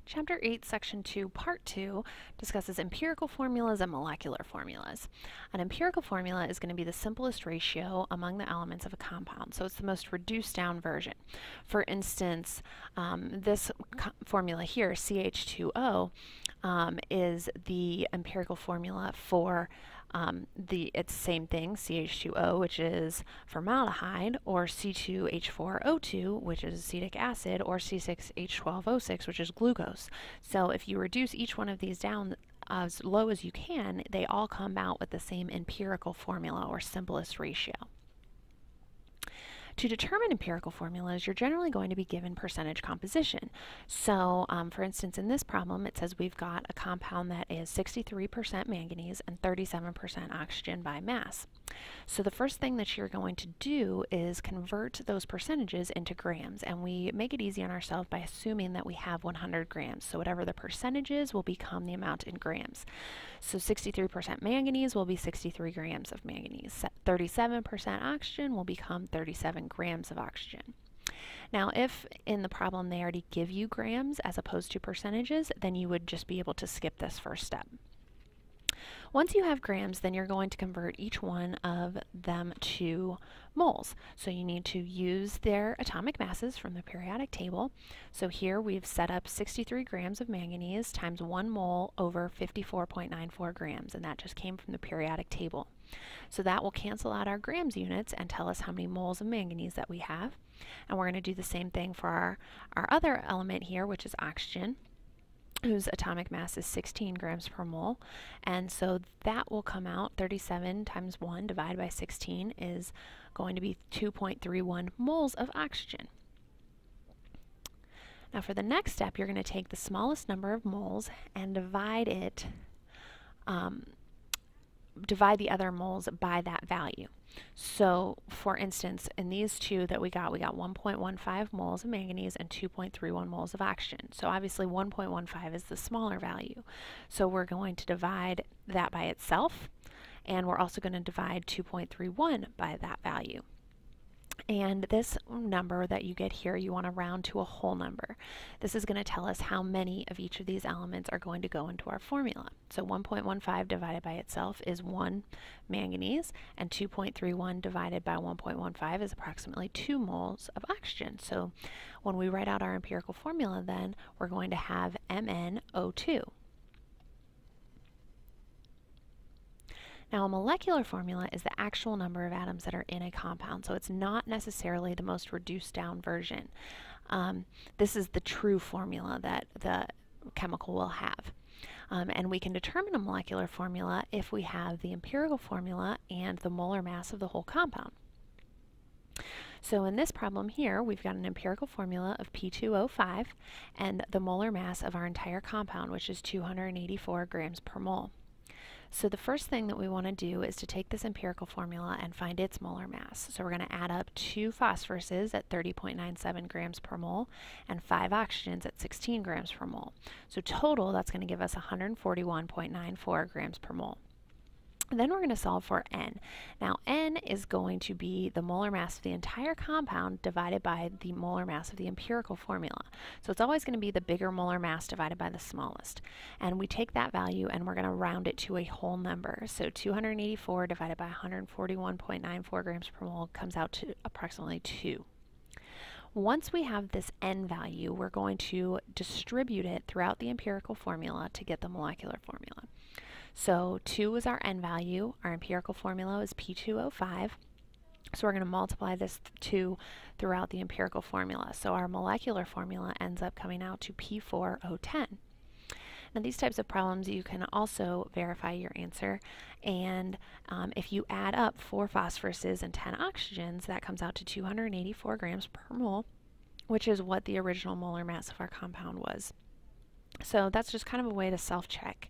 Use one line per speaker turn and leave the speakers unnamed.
Chapter 8, Section 2, Part 2 discusses empirical formulas and molecular formulas. An empirical formula is going to be the simplest ratio among the elements of a compound, so it's the most reduced down version. For instance, this formula here, CH2O, is the empirical formula for it's the same thing, CH2O, which is formaldehyde, or C2H4O2, which is acetic acid, or C6H12O6, which is glucose. So if you reduce each one of these down as low as you can, they all come out with the same empirical formula or simplest ratio. To determine empirical formulas, you're generally going to be given percentage composition. So, for instance, in this problem, it says we've got a compound that is 63% manganese and 37% oxygen by mass. So the first thing that you're going to do is convert those percentages into grams, and we make it easy on ourselves by assuming that we have 100 grams. So whatever the percentage is will become the amount in grams. So 63% manganese will be 63 grams of manganese. 37% oxygen will become 37 grams of oxygen. Now, if in the problem they already give you grams as opposed to percentages, then you would just be able to skip this first step. Once you have grams, then you're going to convert each one of them to moles. So you need to use their atomic masses from the periodic table. So here we've set up 63 grams of manganese times 1 mole over 54.94 grams, and that just came from the periodic table. So that will cancel out our grams units and tell us how many moles of manganese that we have. And we're going to do the same thing for our other element here, which is oxygen, whose atomic mass is 16 grams per mole. And so that will come out 37 times 1 divided by 16 is going to be 2.31 moles of oxygen. Now for the next step, you're going to take the smallest number of moles and divide the other moles by that value. So, for instance, in these two that we got 1.15 moles of manganese and 2.31 moles of oxygen. So obviously 1.15 is the smaller value. So we're going to divide that by itself, and we're also going to divide 2.31 by that value. And this number that you get here, you want to round to a whole number. This is going to tell us how many of each of these elements are going to go into our formula. So 1.15 divided by itself is 1 manganese, and 2.31 divided by 1.15 is approximately 2 moles of oxygen. So when we write out our empirical formula, then we're going to have MnO2. Now, a molecular formula is the actual number of atoms that are in a compound, so it's not necessarily the most reduced down version. This is the true formula that the chemical will have. And we can determine a molecular formula if we have the empirical formula and the molar mass of the whole compound. So in this problem here, we've got an empirical formula of P2O5 and the molar mass of our entire compound, which is 284 grams per mole. So the first thing that we want to do is to take this empirical formula and find its molar mass. So we're going to add up 2 phosphoruses at 30.97 grams per mole and 5 oxygens at 16 grams per mole. So total, that's going to give us 141.94 grams per mole. And then we're going to solve for N. Now N is going to be the molar mass of the entire compound divided by the molar mass of the empirical formula. So it's always going to be the bigger molar mass divided by the smallest. And we take that value and we're going to round it to a whole number. So 284 divided by 141.94 grams per mole comes out to approximately 2. Once we have this N value, we're going to distribute it throughout the empirical formula to get the molecular formula. So 2 is our N value. Our empirical formula is P2O5. So we're going to multiply this 2 throughout the empirical formula. So our molecular formula ends up coming out to P4O10. Now these types of problems, you can also verify your answer. And if you add up 4 phosphoruses and 10 oxygens, that comes out to 284 grams per mole, which is what the original molar mass of our compound was. So that's just kind of a way to self-check.